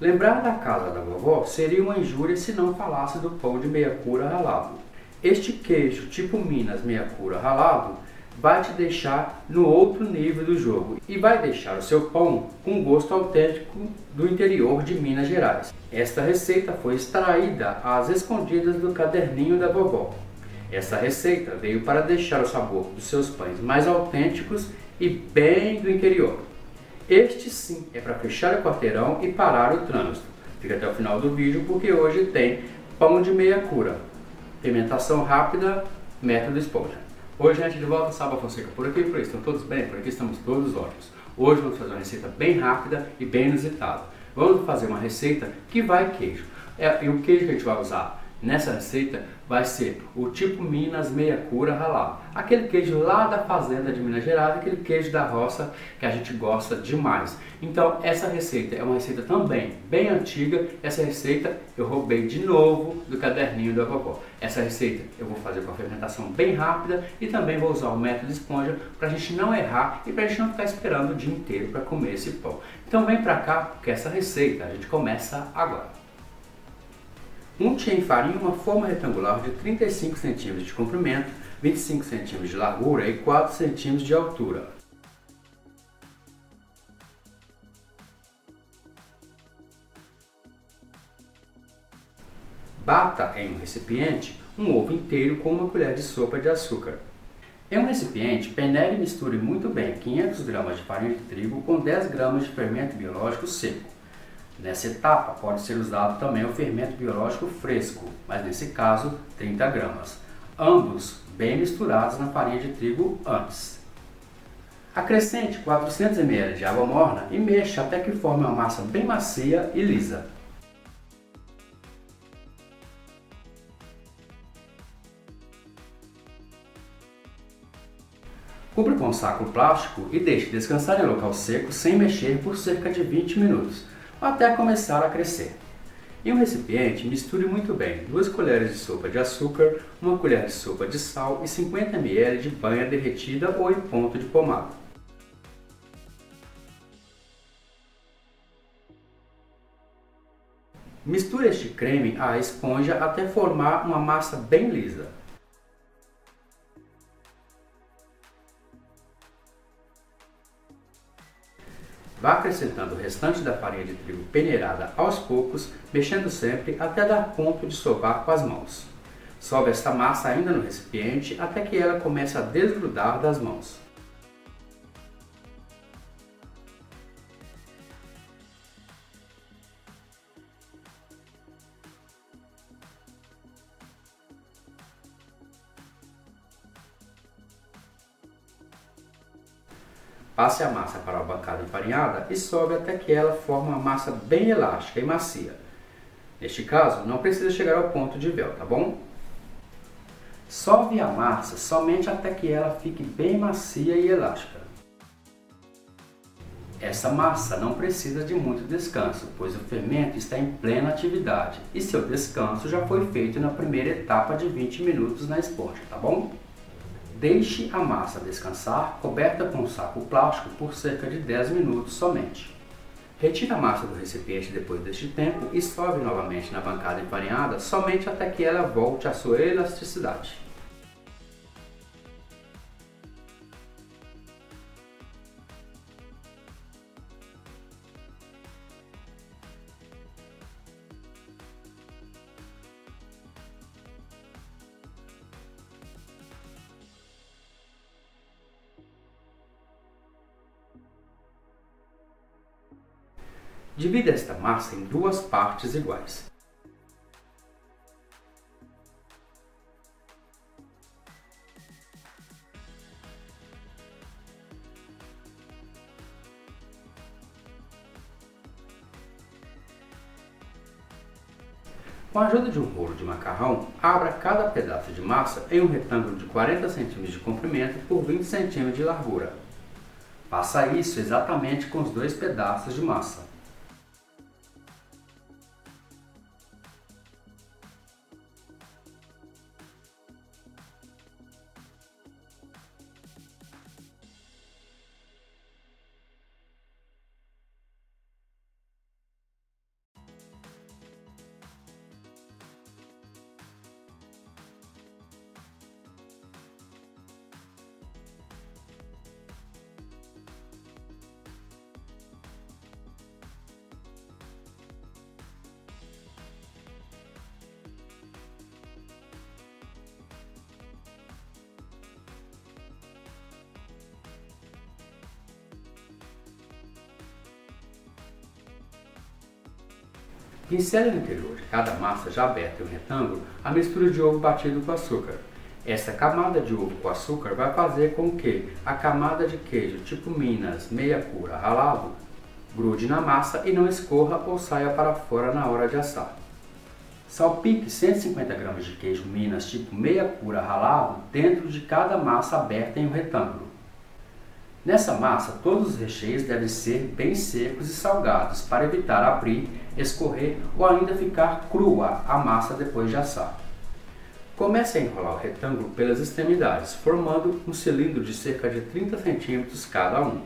Lembrar da casa da vovó seria uma injúria se não falasse do pão de meia cura ralado. Este queijo tipo Minas meia cura ralado vai te deixar no outro nível do jogo e vai deixar o seu pão com gosto autêntico do interior de Minas Gerais. Esta receita foi extraída às escondidas do caderninho da vovó. Essa receita veio para deixar o sabor dos seus pães mais autênticos e bem do interior. Este sim é para fechar o quarteirão e parar o trânsito. Fica até o final do vídeo porque hoje tem pão de meia cura, fermentação rápida, método esponja. Oi gente, de volta, Saba Fonseca por aqui, por aí estão todos bem? Por aqui estamos todos ótimos. Hoje vamos fazer uma receita bem rápida e bem inusitada. Vamos fazer uma receita que vai queijo. E o queijo que a gente vai usar nessa receita vai ser o tipo Minas meia cura ralado. Aquele queijo lá da fazenda de Minas Gerais, aquele queijo da roça que a gente gosta demais. Então essa receita é uma receita também bem antiga. Essa receita eu roubei de novo do caderninho da vovó. Essa receita eu vou fazer com a fermentação bem rápida e também vou usar o método esponja para a gente não errar e para a gente não ficar esperando o dia inteiro para comer esse pão. Então vem para cá porque essa receita a gente começa agora. Um tia em farinha, uma forma retangular de 35 cm de comprimento, 25 cm de largura e 4 cm de altura. Bata em um recipiente um ovo inteiro com uma colher de sopa de açúcar. Em um recipiente, peneire e misture muito bem 500 gramas de farinha de trigo com 10 gramas de fermento biológico seco. Nessa etapa pode ser usado também o fermento biológico fresco, mas nesse caso 30 gramas. Ambos bem misturados na farinha de trigo antes. Acrescente 400 ml de água morna e mexa até que forme uma massa bem macia e lisa. Cubra com um saco plástico e deixe descansar em local seco sem mexer por cerca de 20 minutos. Até começar a crescer. Em um recipiente, misture muito bem 2 colheres de sopa de açúcar, 1 colher de sopa de sal e 50 ml de banha derretida ou em ponto de pomada. Misture este creme à esponja até formar uma massa bem lisa. Vá acrescentando o restante da farinha de trigo peneirada aos poucos, mexendo sempre até dar ponto de sovar com as mãos. Sobe esta massa ainda no recipiente até que ela comece a desgrudar das mãos. Passe a massa para a bancada enfarinhada e sobe até que ela forme uma massa bem elástica e macia. Neste caso, não precisa chegar ao ponto de véu, tá bom? Sobe a massa somente até que ela fique bem macia e elástica. Essa massa não precisa de muito descanso, pois o fermento está em plena atividade e seu descanso já foi feito na primeira etapa de 20 minutos na esponja, tá bom? Deixe a massa descansar, coberta com um saco plástico por cerca de 10 minutos somente. Retire a massa do recipiente depois deste tempo e sobe novamente na bancada enfarinhada somente até que ela volte à sua elasticidade. Divida esta massa em 2 partes iguais. Com a ajuda de um rolo de macarrão, abra cada pedaço de massa em um retângulo de 40 cm de comprimento por 20 cm de largura. Faça isso exatamente com os 2 pedaços de massa. Pincele no interior de cada massa já aberta em um retângulo a mistura de ovo batido com açúcar. Essa camada de ovo com açúcar vai fazer com que a camada de queijo tipo Minas meia cura ralado grude na massa e não escorra ou saia para fora na hora de assar. Salpique 150 gramas de queijo Minas tipo meia cura ralado dentro de cada massa aberta em um retângulo. Nessa massa, todos os recheios devem ser bem secos e salgados para evitar abrir, escorrer ou ainda ficar crua a massa depois de assar. Comece a enrolar o retângulo pelas extremidades, formando um cilindro de cerca de 30 cm cada um.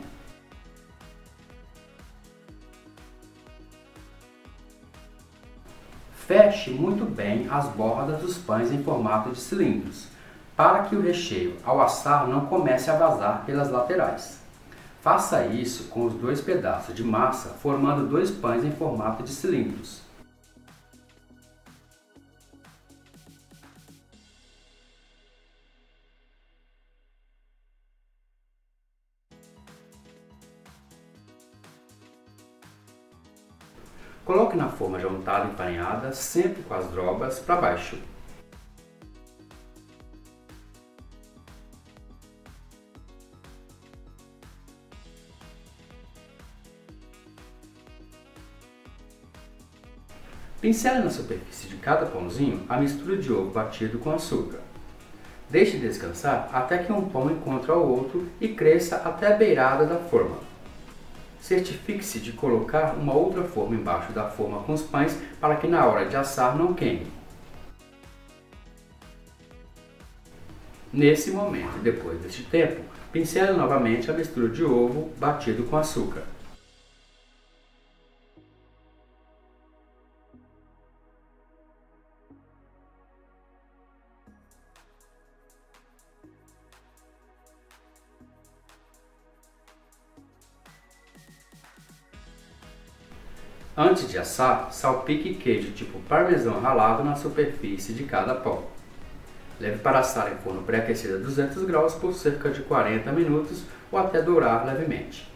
Feche muito bem as bordas dos pães em formato de cilindros, para que o recheio, ao assar, não comece a vazar pelas laterais. Faça isso com os dois pedaços de massa, formando dois pães em formato de cilindros. Coloque na forma já untada e empanhada, sempre com as dobras para baixo. Pincele na superfície de cada pãozinho a mistura de ovo batido com açúcar. Deixe descansar até que um pão encontre ao outro e cresça até a beirada da forma. Certifique-se de colocar uma outra forma embaixo da forma com os pães para que na hora de assar não queime. Nesse momento, depois deste tempo, pincele novamente a mistura de ovo batido com açúcar. Antes de assar, salpique queijo tipo parmesão ralado na superfície de cada pão. Leve para assar em forno pré-aquecido a 200 graus por cerca de 40 minutos ou até dourar levemente.